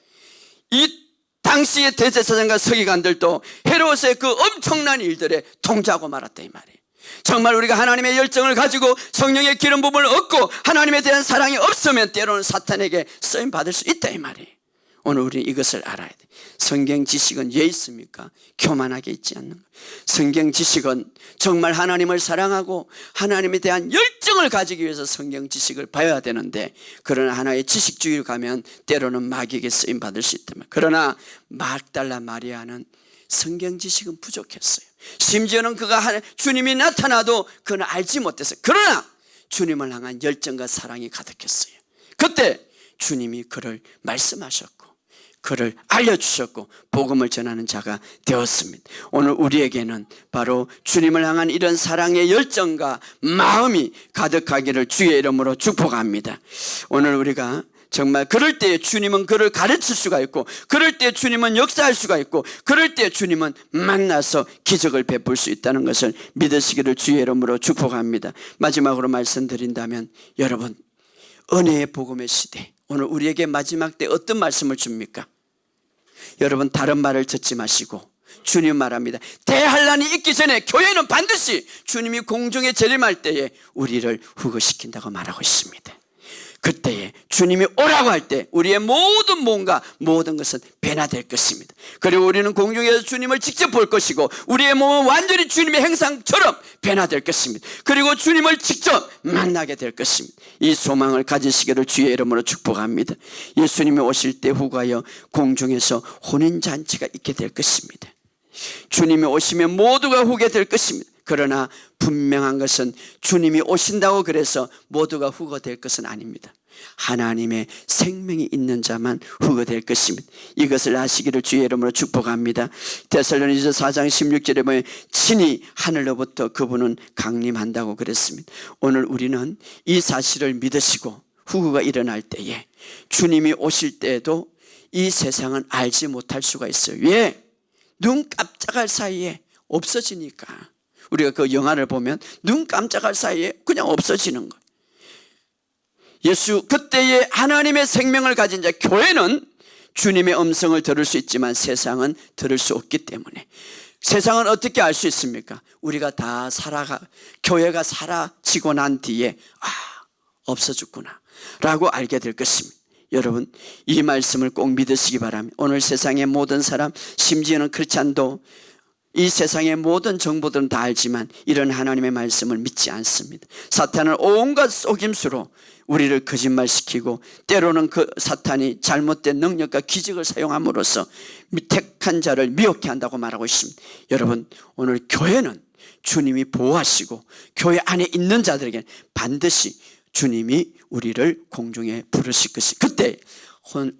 이 당시의 대제사장과 서기관들도 헤롯의 그 엄청난 일들에 동조하고 말았다 이 말이에요. 정말 우리가 하나님의 열정을 가지고 성령의 기름 부음을 얻고 하나님에 대한 사랑이 없으면 때로는 사탄에게 쓰임 받을 수 있다 이 말이에요. 오늘 우리는 이것을 알아야 돼. 성경 지식은 왜 있습니까? 교만하게 있지 않는 거예요. 성경 지식은 정말 하나님을 사랑하고 하나님에 대한 열정을 가지기 위해서 성경 지식을 봐야 되는데, 그러나 하나의 지식주의로 가면 때로는 마귀에게 쓰임 받을 수 있다면, 그러나 막달라 마리아는 성경 지식은 부족했어요. 심지어는 그가 주님이 나타나도 그는 알지 못했어요. 그러나 주님을 향한 열정과 사랑이 가득했어요. 그때 주님이 그를 말씀하셨고 그를 알려주셨고 복음을 전하는 자가 되었습니다. 오늘 우리에게는 바로 주님을 향한 이런 사랑의 열정과 마음이 가득하기를 주의 이름으로 축복합니다. 오늘 우리가 정말 그럴 때 주님은 그를 가르칠 수가 있고, 그럴 때 주님은 역사할 수가 있고, 그럴 때 주님은 만나서 기적을 베풀 수 있다는 것을 믿으시기를 주의 이름으로 축복합니다. 마지막으로 말씀드린다면, 여러분 은혜의 복음의 시대, 오늘 우리에게 마지막 때 어떤 말씀을 줍니까? 여러분 다른 말을 듣지 마시고 주님 말합니다. 대환란이 있기 전에 교회는 반드시 주님이 공중에 재림할 때에 우리를 후거시킨다고 말하고 있습니다. 그때에 주님이 오라고 할 때 우리의 모든 몸과 모든 것은 변화될 것입니다. 그리고 우리는 공중에서 주님을 직접 볼 것이고 우리의 몸은 완전히 주님의 형상처럼 변화될 것입니다. 그리고 주님을 직접 만나게 될 것입니다. 이 소망을 가지시기를 주의 이름으로 축복합니다. 예수님이 오실 때 후가여 공중에서 혼인잔치가 있게 될 것입니다. 주님이 오시면 모두가 후게 될 것입니다. 그러나 분명한 것은 주님이 오신다고 그래서 모두가 후거될 것은 아닙니다. 하나님의 생명이 있는 자만 후거될 것입니다. 이것을 아시기를 주의 이름으로 축복합니다. 데살로니서 4장 16절에 보면 친히 하늘로부터 그분은 강림한다고 그랬습니다. 오늘 우리는 이 사실을 믿으시고 후거가 일어날 때에 주님이 오실 때에도 이 세상은 알지 못할 수가 있어요. 왜? 눈 깜짝할 사이에 없어지니까. 우리가 그 영화를 보면 눈 깜짝할 사이에 그냥 없어지는 거예요. 예수 그때의 하나님의 생명을 가진 자 교회는 주님의 음성을 들을 수 있지만 세상은 들을 수 없기 때문에 세상은 어떻게 알 수 있습니까? 우리가 다 교회가 사라지고 난 뒤에 없어졌구나 라고 알게 될 것입니다. 여러분 이 말씀을 꼭 믿으시기 바랍니다. 오늘 세상의 모든 사람 심지어는 크리스찬도 이 세상의 모든 정보들은 다 알지만 이런 하나님의 말씀을 믿지 않습니다. 사탄은 온갖 속임수로 우리를 거짓말시키고 때로는 그 사탄이 잘못된 능력과 기적을 사용함으로써 택한 자를 미혹해 한다고 말하고 있습니다. 여러분 오늘 교회는 주님이 보호하시고 교회 안에 있는 자들에게 반드시 주님이 우리를 공중에 부르실 것이 그때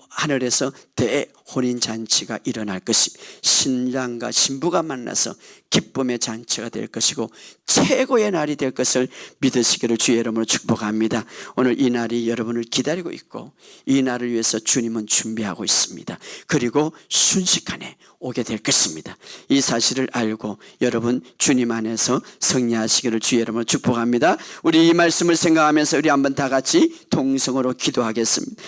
하늘에서 대혼인잔치가 일어날 것입니다. 신랑과 신부가 만나서 기쁨의 잔치가 될 것이고 최고의 날이 될 것을 믿으시기를 주의 이름으로 축복합니다. 오늘 이 날이 여러분을 기다리고 있고 이 날을 위해서 주님은 준비하고 있습니다. 그리고 순식간에 오게 될 것입니다. 이 사실을 알고 여러분 주님 안에서 승리하시기를 주의 이름으로 축복합니다. 우리 이 말씀을 생각하면서 우리 한번 다 같이 동성으로 기도하겠습니다.